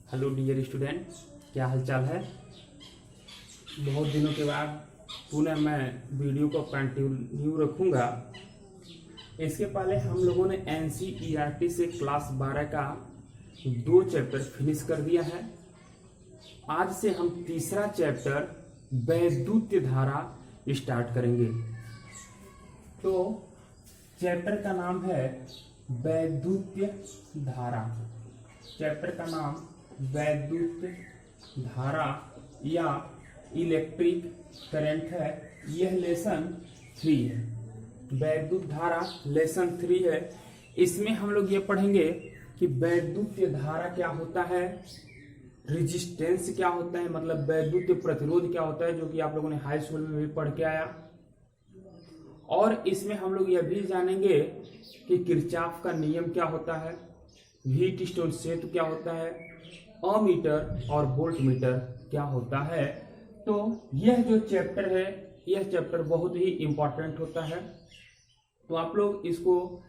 Hello dear student, क्या हालचाल है। बहुत दिनों के बाद पुनः मैं वीडियो को कंटिन्यू रखूँगा। इसके पहले हम लोगों ने NCERT से क्लास 12 का 2 चैप्टर फिनिश कर दिया है। आज से हम तीसरा चैप्टर वैद्युत धारा स्टार्ट करेंगे। तो चैप्टर का नाम है वैद्युत धारा। चैप्टर का नाम वैद्युत धारा या इलेक्ट्रिक करंट है। यह लेसन 3 है। वैद्युत धारा लेसन 3 है। इसमें हम लोग ये पढ़ेंगे कि वैद्युत धारा क्या होता है, रेजिस्टेंस क्या होता है, मतलब वैद्युत प्रतिरोध क्या होता है, जो कि आप लोगों ने हाई स्कूल में भी पढ़ के आया। और इसमें हम लोग यह भी जानेंगे कि किरचॉफ का नियम क्या होता है, व्हीटस्टोन सेतु क्या होता है, अमीटर और वोल्ट मीटर क्या होता है। तो यह जो चैप्टर है, यह चैप्टर बहुत ही इंपॉर्टेंट होता है। तो आप लोग इसको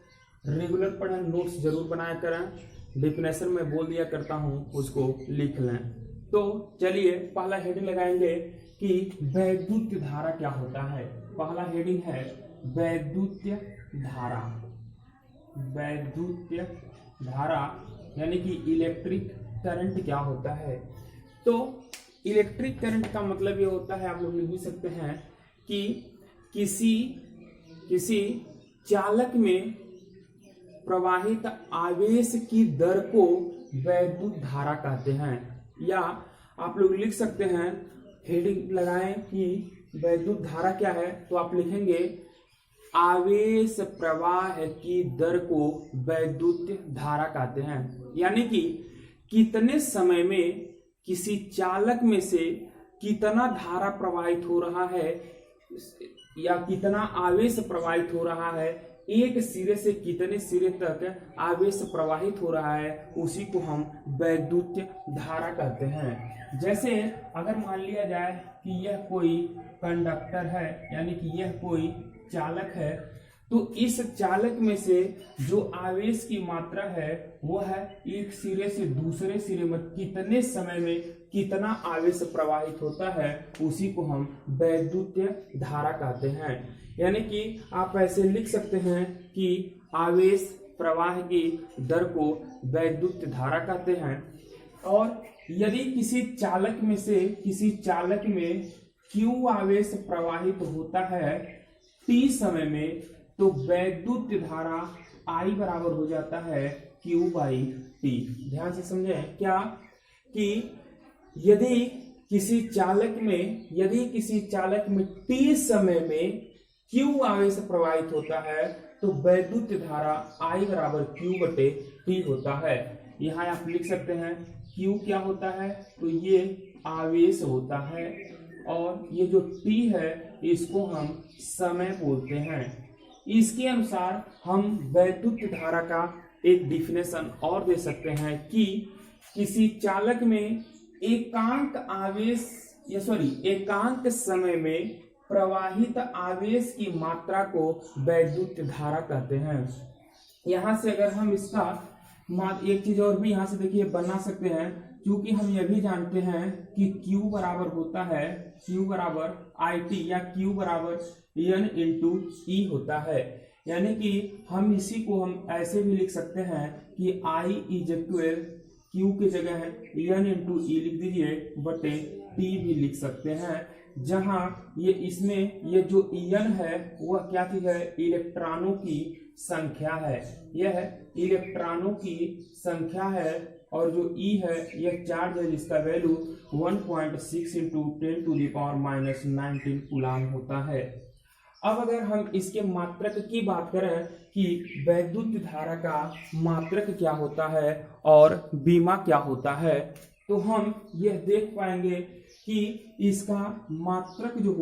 रेगुलर पढ़ें, नोट्स जरूर बनाया करें। डेफिनेशन में बोल दिया करता हूं, उसको लिख लें। तो चलिए पहला हेडिंग लगाएंगे कि वैद्युत धारा क्या होता है। पहला हेडिंग है वैद्युत धारा। वैद्युत धारा यानी कि इलेक्ट्रिक करंट क्या होता है। तो इलेक्ट्रिक करंट का मतलब ये होता है, आप लोग लिख भी सकते हैं कि किसी चालक में प्रवाहित आवेश की दर को वैद्युत धारा कहते हैं। या आप लोग लिख सकते हैं, हेडिंग लगाएं कि वैद्युत धारा क्या है, तो आप लिखेंगे आवेश प्रवाह की दर को वैद्युत धारा कहते हैं। यानी कि कितने समय में किसी चालक में से कितना धारा प्रवाहित हो रहा है या कितना आवेश प्रवाहित हो रहा है, एक सिरे से कितने सिरे तक आवेश प्रवाहित हो रहा है, उसी को हम वैद्युत धारा कहते हैं। जैसे अगर मान लिया जाए कि यह कोई कंडक्टर है, यानी कि यह कोई चालक है, तो इस चालक में से जो आवेश की मात्रा है वह है एक सिरे से दूसरे सिरे में कितने समय में कितना आवेश प्रवाहित होता है, उसी को हम वैद्युत धारा कहते हैं। यानी कि आप ऐसे लिख सकते हैं कि आवेश प्रवाह की दर को वैद्युत धारा कहते हैं। और यदि किसी चालक में Q आवेश प्रवाहित होता है T समय में, तो वैद्युत धारा I बराबर हो जाता है Q/T। ध्यान से समझें क्या कि यदि किसी चालक में T समय में Q आवेश प्रवाहित होता है, तो वैद्युत धारा I बराबर Q/T होता है। यहाँ आप लिख सकते हैं Q क्या होता है, तो ये आवेश होता है और ये जो T है इसको हम समय बोलते हैं। इसके अनुसार हम वैद्युत धारा का एक डिफिनेशन और दे सकते हैं कि किसी चालक में एकांक समय में प्रवाहित आवेश की मात्रा को वैद्युत धारा कहते हैं। यहां से अगर हम इसका एक चीज और भी यहां से देखिए बना सकते हैं, क्योंकि हम यह भी जानते हैं कि Q बराबर होता है Q बराबर IT या Q बराबर N/E होता है। यानी कि हम इसी को हम ऐसे भी लिख सकते हैं कि I = Q की जगह N/E लिख दीजिए बटे T भी लिख सकते हैं। जहां ये जो N है वह क्या चीज है, इलेक्ट्रॉनों की संख्या है। यह इलेक्ट्रॉनों की संख्या है और जो E है यह चार्ज है, जिसका वैल्यू 1.6 × 10⁻⁻19 कूलाम होता है। अब अगर हम इसके मात्रक की बात करें कि वैद्युत धारा का मात्रक क्या होता है और बीमा क्या होता है, तो हम यह देख पाएंगे कि इसका मात्रक जो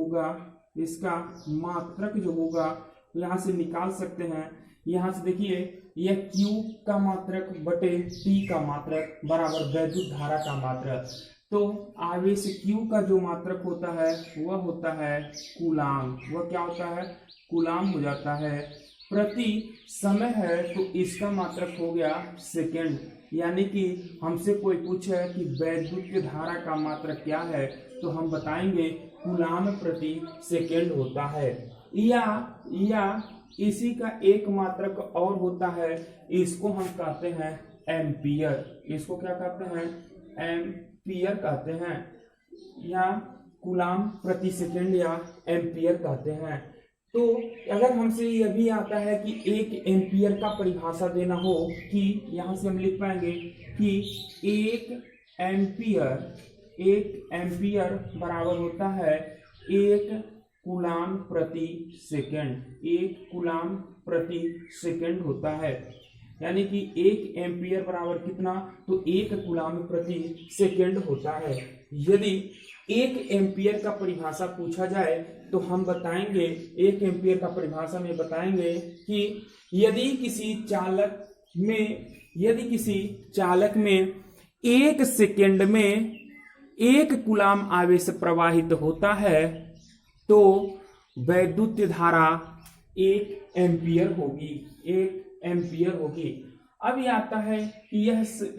होगा यहाँ से निकाल सकते हैं। यहाँ से देखिए यह Q का मात्रक बटे T का मात्रक बराबर वैद्युत धारा का मात्रक। तो आवेश Q का जो मात्रक होता है वह होता है कूलाम। वह क्या होता है, कूलाम हो जाता है। प्रति समय है तो इसका मात्रक हो गया सेकेंड। यानी कि हमसे कोई पूछे कि वैद्युत धारा का मात्रक क्या है तो हम बताएंगे कूलाम प्रति सेकेंड होता है। या इसी का एक मात्रक और होता है, इसको हम कहते हैं एम्पियर। इसको क्या कहते हैं? एम्पियर कहते हैं, या कूलाम प्रति सेकेंड या एम्पियर कहते हैं। तो अगर हमसे यह भी आता है कि एक एम्पियर का परिभाषा देना हो, कि यहां से हम लिख पाएंगे कि एक एम्पियर बराबर होता है एक कूलाम प्रति सेकेंड। एक कूलाम प्रति सेकेंड होता है, यानी कि एक एम्पियर बराबर कितना? तो एक कूलाम प्रति सेकेंड होता है। यदि एक एम्पियर का परिभाषा पूछा जाए तो हम बताएंगे, एक एम्पियर का परिभाषा में बताएंगे कि यदि किसी चालक में एक सेकेंड में एक कूलाम आवेश प्रवाहित होता है तो वैद्युत धारा एक एम्पियर होगी। अब ये आता है कि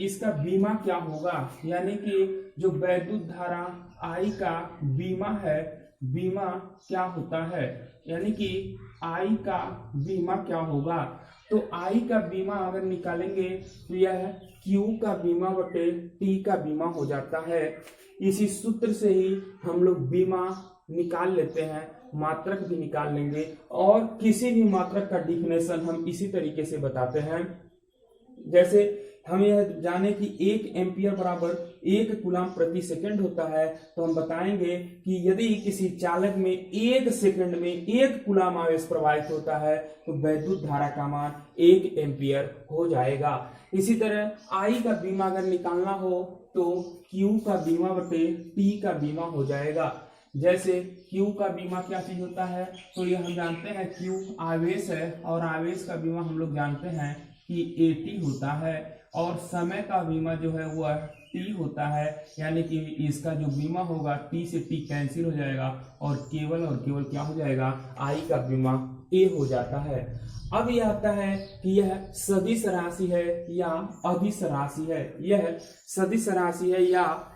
इसका बीमा क्या होगा, यानी कि जो वैद्युत धारा I का बीमा है, बीमा क्या होता है, यानी कि I का बीमा क्या होगा। तो I का बीमा अगर निकालेंगे तो यह Q का बीमा बटे T का बीमा हो जाता है। इसी सूत्र से ही हम लोग बीमा निकाल लेते हैं, मात्रक भी निकाल लेंगे, और किसी भी मात्रक का डिफिनेशन हम इसी तरीके से बताते हैं। जैसे हम यह जाने कि एक एम्पियर बराबर एक कूलाम प्रति सेकंड होता है, तो हम बताएंगे कि यदि किसी चालक में एक सेकंड में एक कूलाम आवेश प्रवाहित होता है तो वैद्युत धारा का मान एक एम्पियर हो जाएगा। इसी तरह I का बीमा अगर निकालना हो तो Q का बीमा बटे T का बीमा हो जाएगा। जैसे Q का बीमा क्या चीज होता है, तो ये हम जानते हैं Q आवेश है, और आवेश का बीमा हम लोग जानते हैं कि AT होता है, और समय का बीमा जो है वह T होता है। यानी कि इसका जो बीमा होगा T से T कैंसिल हो जाएगा और केवल क्या हो जाएगा, I का बीमा A हो जाता है। अब यह आता है कि यह सदिश राशि है या अदिश राशि है। यह सदिश राशि है या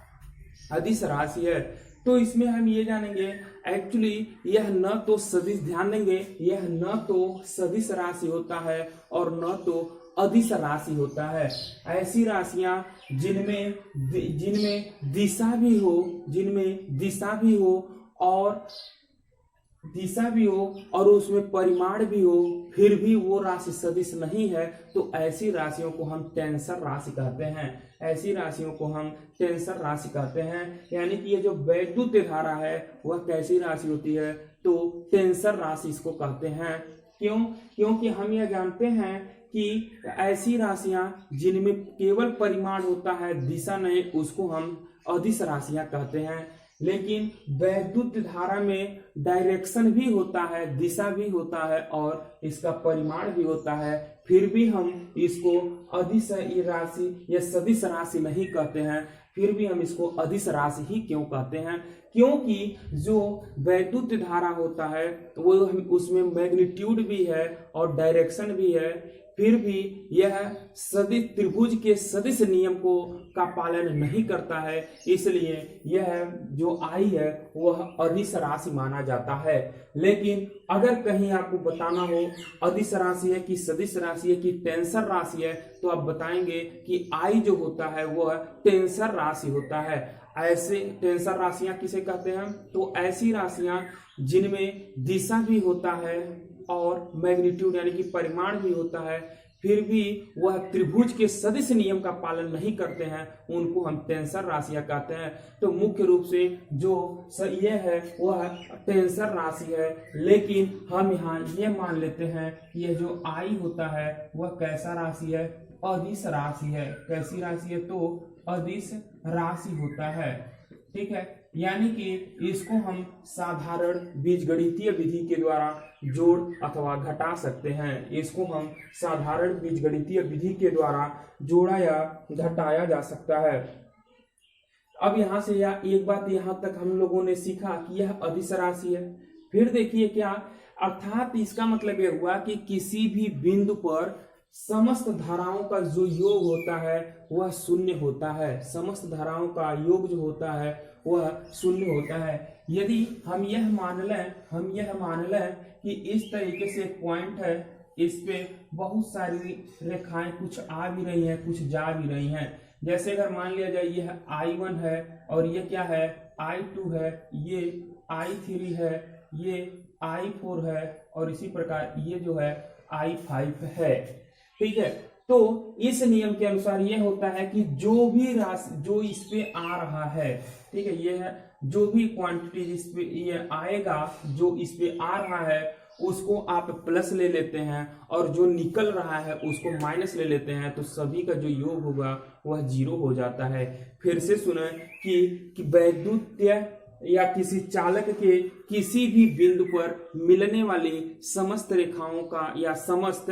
अदिश राशि है, तो इसमें हम ये जानेंगे एक्चुअली यह न तो सदिश, ध्यान देंगे, यह न तो सदिश राशि होता है और न तो अदिश राशि होता है। ऐसी राशियां जिनमें दिशा भी हो और उसमें परिमाण भी हो, फिर भी वो राशि सदिश नहीं है, तो ऐसी राशियों को हम टेंसर राशि कहते हैं। यानी कि ये जो वैद्युत धारा है वह कैसी राशि होती है, तो टेंसर राशि इसको कहते हैं। क्योंकि हम यह जानते हैं कि ऐसी राशियां जिनमें केवल परिमाण होता है, दिशा नहीं, उसको हम अदिश राशियां कहते हैं। लेकिन वैद्युत धारा में डायरेक्शन भी होता है, दिशा भी होता है और इसका परिमाण भी होता है, फिर भी हम इसको अदिश राशि या सदिश राशि नहीं कहते हैं, फिर भी हम इसको अदिश राशि ही क्यों कहते हैं? क्योंकि जो वैद्युत धारा होता है वो उसमें मैग्नीट्यूड भी है और डायरेक्शन भी है, फिर भी यह सदिश त्रिभुज के सदिश नियम का पालन नहीं करता है, इसलिए यह जो I है वह अदिश राशि माना जाता है। लेकिन अगर कहीं आपको बताना हो अदिश राशि है कि सदिश राशि है कि टेंसर राशि है, तो आप बताएंगे कि I जो होता है वह टेंसर राशि होता है। ऐसे टेंसर राशियां किसे कहते हैं? तो ऐसी राशियां जिनमें दिशा भी होता है और मैग्नीट्यूड यानी कि परिमाण भी होता है, फिर भी वह त्रिभुज के सदिश नियम का पालन नहीं करते हैं, उनको हम टेंसर राशियां कहते हैं। तो मुख्य रूप से जो ये है वह टेंसर राशि है। लेकिन हम यहाँ ये मान लेते हैं कि यह जो I होता है वह कैसा राशि है? अदिश राशि है। कैसी राशि है? तो अदिश राशि होता है। ठीक है, यानी कि इसको हम साधारण बीजगणितीय विधि के द्वारा जोड़ अथवा घटा सकते हैं। इसको हम साधारण बीजगणितीय विधि के द्वारा जोड़ा या घटाया जा सकता है। अब यहां से एक बात यहां तक हम लोगों ने सीखा कि यह अदिश राशि है। फिर देखिए क्या अर्थात इसका मतलब यह हुआ कि किसी भी बिंदु पर समस्त धाराओं का जो योग होता है वह शून्य होता है। समस्त धाराओं का योग जो होता है वह शून्य होता है। यदि हम यह मान लें कि इस तरीके से एक पॉइंट है, इस पे बहुत सारी रेखाएं कुछ आ भी रही हैं, कुछ जा भी रही हैं। जैसे अगर मान लिया जाए यह I1 है और ये क्या है I2 है, ये I3 है, ये I4 है और इसी प्रकार ये जो है I5 है। ठीक है, तो इस नियम के अनुसार ये होता है कि जो भी राशि जो इस पे आ रहा है, ठीक है, ये है जो भी क्वांटिटी इस पे ये आएगा, जो इस पे आ रहा है उसको आप प्लस ले लेते हैं और जो निकल रहा है उसको माइनस ले लेते हैं, तो सभी का जो योग होगा वह 0 हो जाता है। फिर से सुने कि वैद्युतीय या किसी चालक के किसी भी बिंदु पर मिलने वाली समस्त रेखाओं का या समस्त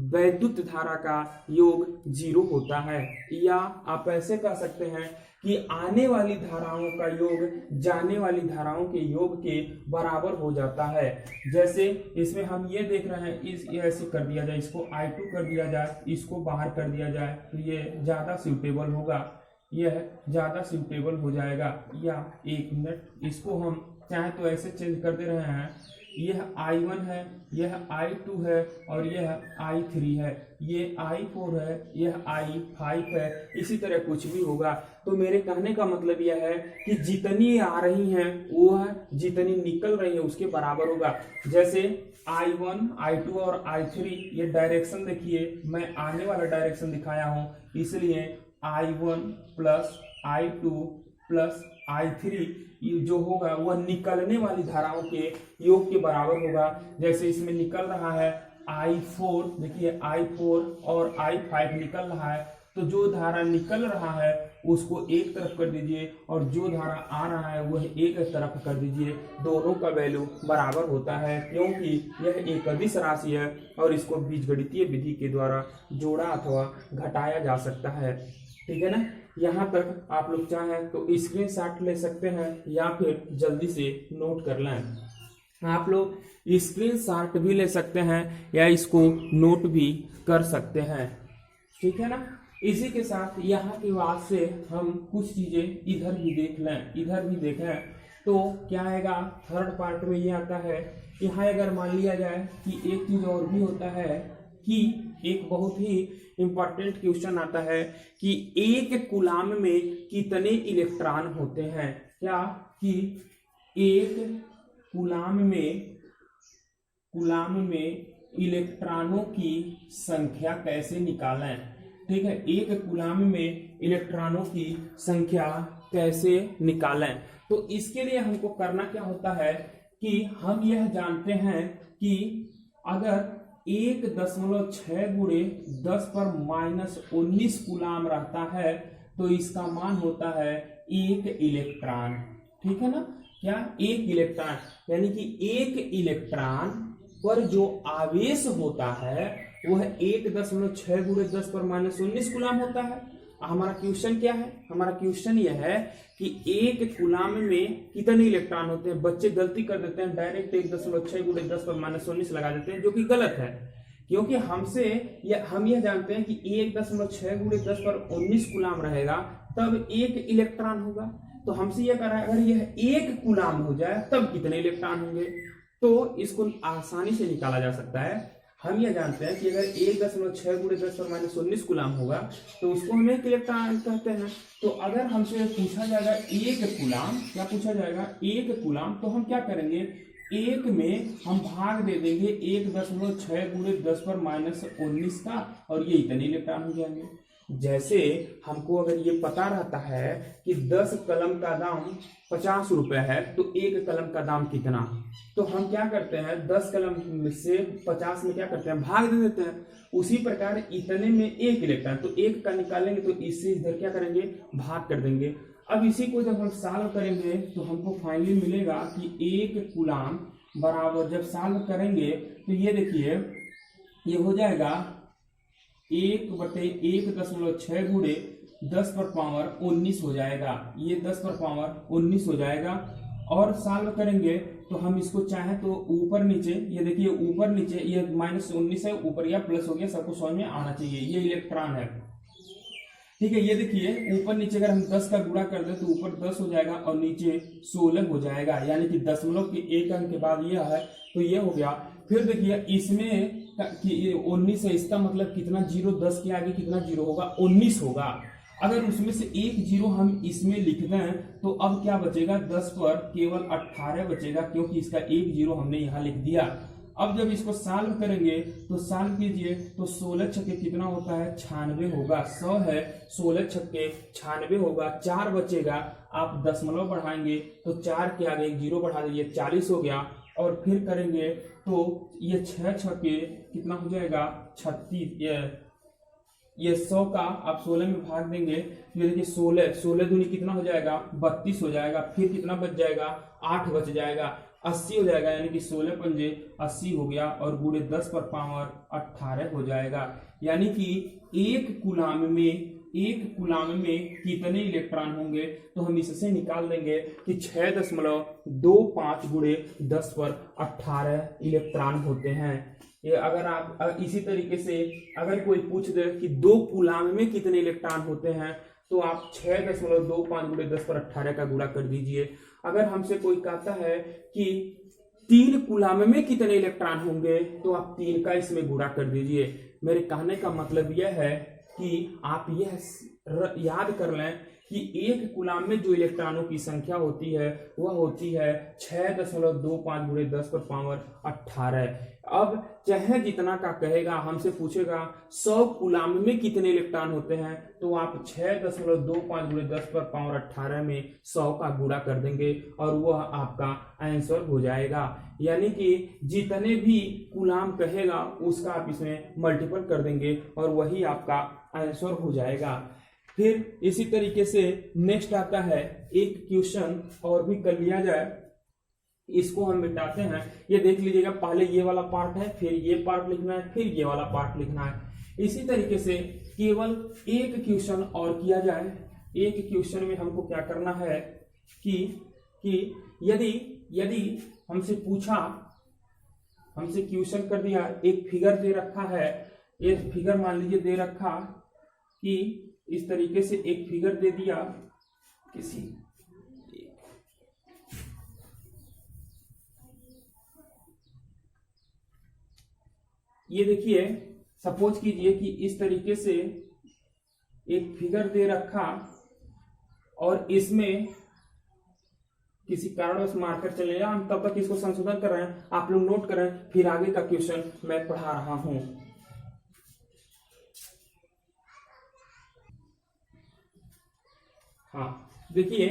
वैद्युत धारा का योग 0 होता है। या आप ऐसे कह सकते हैं कि आने वाली धाराओं का योग जाने वाली धाराओं के योग के बराबर हो जाता है। जैसे इसमें हम ये देख रहे हैं, ये ऐसे कर दिया जाए, इसको I2 कर दिया जाए, इसको बाहर कर दिया जाए तो ये ज्यादा सूटेबल होगा, यह ज्यादा सूटेबल हो जाएगा। या एक मिनट, इसको हम चाहे तो ऐसे चेंज कर दे रहे हैं, यह I1 है, यह I2 है और यह I3 है, ये I4 है, यह I5 है, इसी तरह कुछ भी होगा। तो मेरे कहने का मतलब यह है कि जितनी आ रही हैं वह जितनी निकल रही है उसके बराबर होगा। जैसे I1, I2 और I3, ये डायरेक्शन देखिए, मैं आने वाला डायरेक्शन दिखाया हूं, इसलिए I1 plus I2 plus I3 जो होगा वह निकलने वाली धाराओं के योग के बराबर होगा। जैसे इसमें निकल रहा है I4, देखिए I4 और I5 निकल रहा है, तो जो धारा निकल रहा है उसको एक तरफ कर दीजिए और जो धारा आ रहा है वह एक तरफ कर दीजिए, दोनों का वैल्यू बराबर होता है, क्योंकि यह एक अदिश राशि है और इसको बीजगणितीय विधि के द्वारा जोड़ा अथवा घटाया जा सकता है। ठीक है ना। यहाँ तक आप लोग चाहें तो स्क्रीनशॉट ले सकते हैं या फिर जल्दी से नोट कर लें। आप लोग स्क्रीनशॉट भी ले सकते हैं या इसको नोट भी कर सकते हैं। ठीक है ना। इसी के साथ यहाँ की बात से हम कुछ चीजें इधर भी देख लें, इधर भी देखें तो क्या आएगा। थर्ड पार्ट में ये आता है, यहाँ अगर मान लिया जाए कि एक चीज और भी होता है कि एक बहुत ही इंपॉर्टेंट क्वेश्चन आता है कि एक कूलाम में कितने इलेक्ट्रॉन होते हैं। क्या कि एक कूलाम में इलेक्ट्रॉनों की संख्या कैसे निकालें। ठीक है, एक कूलाम में इलेक्ट्रॉनों की संख्या कैसे निकालें। तो इसके लिए हमको करना क्या होता है कि हम यह जानते हैं कि अगर 1.6 गुणे 10 पर -19 कूलाम रहता है तो इसका मान होता है 1 इलेक्ट्रॉन। ठीक है ना। क्या 1 इलेक्ट्रॉन, यानी कि 1 इलेक्ट्रॉन पर जो आवेश होता है वह 1.6 गुणे 10 पर -19 कूलाम होता है। हमारा क्वेश्चन क्या है, हमारा क्वेश्चन यह है कि एक कूलाम में कितने इलेक्ट्रॉन होते हैं। बच्चे गलती कर देते हैं, डायरेक्ट 1.6 गुणे 10 पर -19 लगा देते हैं, जो कि गलत है, क्योंकि हम यह जानते हैं कि 1.6 गुणे 10 पर 19 कूलाम रहेगा तब 1 इलेक्ट्रॉन होगा। तो हमसे यह कह रहा है अगर यह 1 कूलाम हो जाए तब कितने इलेक्ट्रॉन होंगे। तो इसको आसानी से निकाला जा सकता है। हम यह जानते हैं कि अगर 1.6 गुणे 10 पर -19 कूलाम होगा तो उसको हम 1 इलेक्ट्रॉन कहते हैं। तो अगर हमसे पूछा जाएगा 1 कूलाम, क्या पूछा जाएगा 1 कूलाम, तो हम क्या करेंगे, 1 में हम भाग दे देंगे 1.6 गुणे 10 पर -19 का और ये इतने इलेक्ट्रॉन हो जाएंगे। जैसे हमको अगर ये पता रहता है कि 10 कलम का दाम 50 रुपए है तो 1 कलम का दाम कितना, तो हम क्या करते हैं 10 कलम से 50 में क्या करते हैं भाग दे देते हैं। उसी प्रकार इतने में 1 इलेक्ट्रॉन, तो 1 का निकालेंगे तो इससे इधर क्या करेंगे भाग कर देंगे। अब इसी को जब हम सॉल्व करेंगे तो हमको फाइनली मिलेगा कि 1 कूलाम बराबर, जब सॉल्व करेंगे तो ये देखिए ये हो जाएगा 1/1.6 गुणे 10 पर पावर 19 हो जाएगा। ये 10 पर पावर 19 हो जाएगा और सॉल्व करेंगे तो हम इसको चाहे तो ऊपर नीचे, ये देखिए ऊपर नीचे, ये -19 है, ऊपर या प्लस हो गया, सबको समझ में आना चाहिए। ये इलेक्ट्रॉन है, ठीक है। ये देखिए ऊपर नीचे अगर हम 10 का गुणा कर दें तो ऊपर 10 हो जाएगा और नीचे 16 हो जाएगा, यानी कि दशमलव के एक अंक के बाद ये है तो ये हो गया। फिर देखिए इसमें कि 19 है, इसका मतलब कितना जीरो, 10 के आगे कितना जीरो होगा, 19 होगा। अगर उसमें से एक जीरो हम इसमें लिख दें तो अब क्या बचेगा, 10 पर केवल 18 बचेगा, क्योंकि इसका एक जीरो हमने यहाँ लिख दिया। अब जब इसको सॉल्व करेंगे तो सॉल्व कीजिए तो 16 छक्के कितना होता है, 96 होगा। 100 है, 16 छक्के 96 होगा, 4 बचेगा। आप दशमलव बढ़ाएंगे तो 4 के आगे एक जीरो बढ़ा दीजिए, 40 हो गया। और फिर करेंगे तो ये 6 छक्के कितना हो जाएगा, 36। ये 100 का आप 16 में भाग देंगे, ये देखिए 16 दूनी कितना हो जाएगा, 32 हो जाएगा। फिर कितना बच जाएगा, 8 बच जाएगा, 80 हो जाएगा, यानी कि 16 पंजे 80 हो गया और गुणे 10 पर पावर 18 हो जाएगा। यानी कि एक कूलाम में कितने इलेक्ट्रॉन होंगे, तो हम इससे निकाल देंगे कि 6.25 गुणे 10 पर 18 इलेक्ट्रॉन होते हैं। ये अगर आप इसी तरीके से अगर कोई पूछ दे कि 2 कूलाम में कितने इलेक्ट्रॉन होते हैं, तो आप 6.25 गुणे 10 पर 18 का गुणा कर दीजिए। अगर हमसे कोई कहता है कि 3 कूलाम में कितने इलेक्ट्रॉन होंगे, तो आप 3 का इसमें गुणा कर दीजिए। मेरे कहने का मतलब यह है कि आप यह याद कर लें कि एक कूलाम में जो इलेक्ट्रॉनों की संख्या होती है वह होती है 6.25 गुणे 10 पर पावर 18। अब चाहे जितना का कहेगा, हमसे पूछेगा 100 कूलाम में कितने इलेक्ट्रॉन होते हैं, तो आप 6.25 गुणे 10 पर पावर 18 में 100 का गुणा कर देंगे और वह आपका आंसर हो जाएगा। यानी कि जितने भी कूलाम कहेगा उसका आप इसमें मल्टीपल कर देंगे और वही आपका आंसर हो जाएगा। फिर इसी तरीके से नेक्स्ट आता है, एक क्वेश्चन और भी कर लिया जाए, इसको हम मिटाते हैं। ये देख लीजिएगा, पहले ये वाला पार्ट है, फिर ये पार्ट लिखना है, फिर ये वाला पार्ट लिखना है। इसी तरीके से केवल एक क्वेश्चन और किया जाए। एक क्वेश्चन में हमको क्या करना है कि यदि हमसे पूछा, हमसे क्वेश्चन कर दिया, एक फिगर दे रखा है, ये फिगर मान लीजिए दे रखा कि इस तरीके से एक फिगर दे दिया किसी, ये देखिए सपोज कीजिए कि इस तरीके से एक फिगर दे रखा और इसमें किसी कारणवश मार्कर चलेगा, हम तब तक इसको संशोधन कर रहे हैं, आप लोग नोट करें, फिर आगे का क्वेश्चन मैं पढ़ा रहा हूं। हाँ देखिए,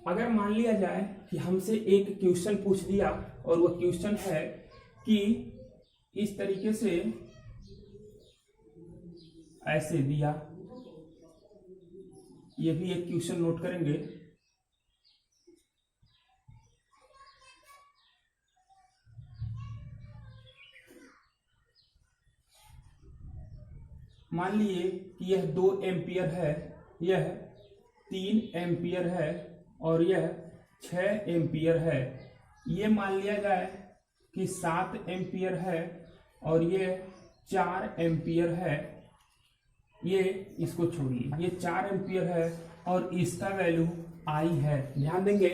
अगर मान लिया जाए कि हमसे एक क्वेश्चन पूछ दिया और वह क्वेश्चन है कि इस तरीके से ऐसे दिया, ये भी एक क्वेश्चन नोट करेंगे। मान लीजिए कि यह 2 एम्पियर है, यह 3 एम्पियर है और यह 6 एम्पियर है। ये मान लिया जाए कि 7 एम्पियर है और ये 4 एम्पियर है। ये इसको छोड़िए, ये 4 एम्पियर है और इसका वैल्यू आई है। ध्यान देंगे,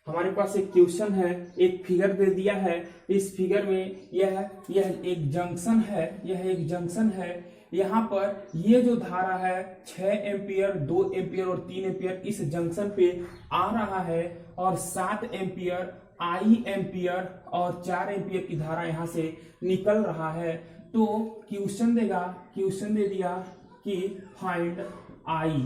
हमारे पास एक क्वेश्चन है, एक फिगर दे दिया है। इस फिगर में यह एक जंक्शन है, यह एक जंक्शन है। यहाँ पर ये जो धारा है 6 एम्पियर, 2 एम्पियर और 3 एम्पियर इस जंक्शन पे आ रहा है और 7 एम्पियर, आई एम्पियर और 4 एम्पियर की धारा यहाँ से निकल रहा है। तो क्वेश्चन दे दिया कि फाइंड आई,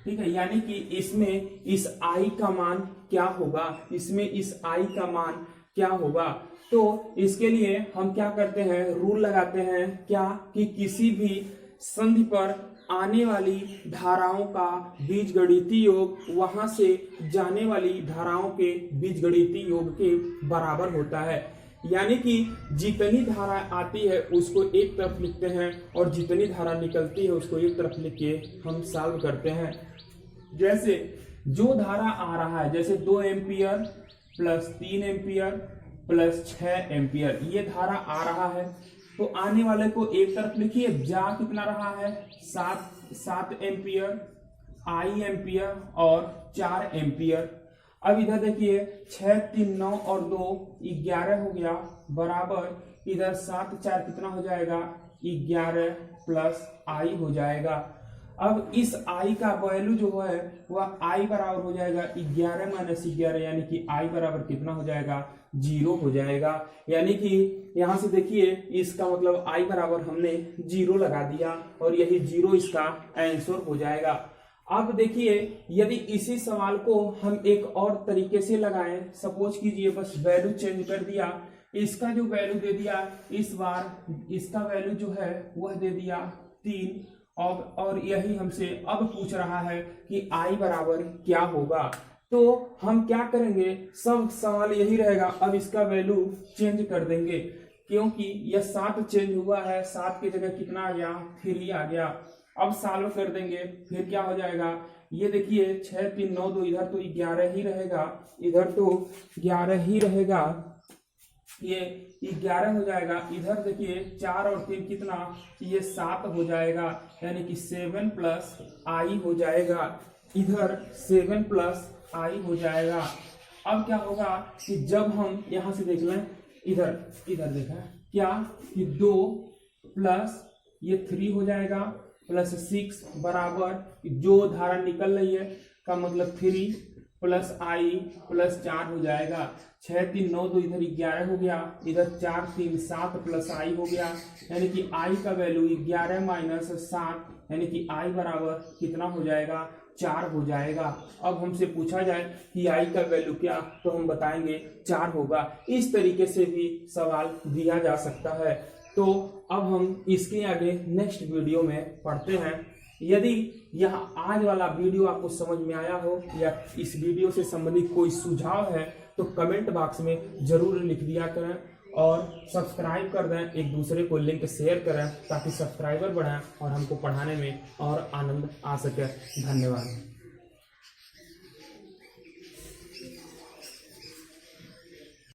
ठीक है, यानी कि इसमें इस आई का मान क्या होगा, इसमें इस आई का मान क्या होगा। तो इसके लिए हम क्या करते हैं, रूल लगाते हैं क्या, कि किसी भी संधि पर आने वाली धाराओं का बीजगणितीय योग वहां से जाने वाली धाराओं के बीजगणितीय योग के बराबर होता है। यानी कि जितनी धारा आती है उसको एक तरफ लिखते हैं और जितनी धारा निकलती है उसको एक तरफ लिख के हम सॉल्व करते हैं। जैसे जो धारा आ रहा है, जैसे 2 ampere plus 3 ampere plus 6 ampere ये धारा आ रहा है। तो आने वाले को एक तरफ लिखिए, जा कितना रहा है 7 एम्पियर, आई एम्पियर और 4 एम्पियर। अब इधर देखिए 6 3 9 और 2 11 हो गया, बराबर इधर 7 4 कितना हो जाएगा 11 प्लस आई हो जाएगा। अब इस आई का वैल्यू जो है वह आई बराबर हो जाएगा 11 माइनस 11, यानी कि आई बराबर कितना हो जाएगा 0 हो जाएगा। यानी कि यहां से देखिए इसका मतलब आई बराबर हमने 0 लगा दिया और यही 0 इसका आंसर हो जाएगा। अब देखिए यदि इसी सवाल को हम एक और तरीके से लगाएं, सपोज कीजिए बस वैल्यू चेंज कर दिया, इसका जो वैल्यू दे दिया इस बार इसका वैल्यू जो है वह दे दिया 3 और यही हमसे अब पूछ रहा है कि आई बराबर क्या होगा। तो हम क्या करेंगे, सब सवाल यही रहेगा, अब इसका वैल्यू चेंज कर देंगे क्योंकि यह 7 चेंज हुआ है, 7 की जगह कितना आ गया 3 आ गया। अब सॉल्व कर देंगे, फिर क्या हो जाएगा, ये देखिए 6 3 9 2 इधर तो 11 ही रहेगा, इधर तो 11 ही रहेगा, ये 11 हो जाएगा। इधर देखिए 4 और 3 कितना, ये 7 हो जाएगा, यानी कि 7 प्लस आई हो जाएगा, इधर 7 प्लस आई हो जाएगा। अब क्या होगा कि जब हम यहां से देख लें, इधर देखा क्या कि 2 प्लस ये 3 हो जाएगा प्लस 6 बराबर जो धारा निकल रही है का मतलब 3 प्लस आई प्लस 4 हो जाएगा। 6 3 9 2 इधर 11 हो गया, इधर 4 3 7 प्लस आई हो गया, यानी कि आई का वैल्यू 11 माइनस 7, यानी कि आई बराबर कितना हो जाएगा 4 हो जाएगा। अब हमसे पूछा जाए कि आई का वैल्यू क्या, तो हम बताएंगे 4 होगा। इस तरीके से भी सवाल दिया जा सकता है। तो अब हम इसके आगे नेक्स्ट वीडियो में पढ़ते हैं। यदि यह आज वाला वीडियो आपको समझ में आया हो या इस वीडियो से संबंधित कोई सुझाव है तो कमेंट बॉक्स में जरूर लिख दिया करें और सब्सक्राइब कर दें, एक दूसरे को लिंक शेयर करें ताकि सब्सक्राइबर बढ़ें और हमको पढ़ाने में और आनंद आ सके। धन्यवाद।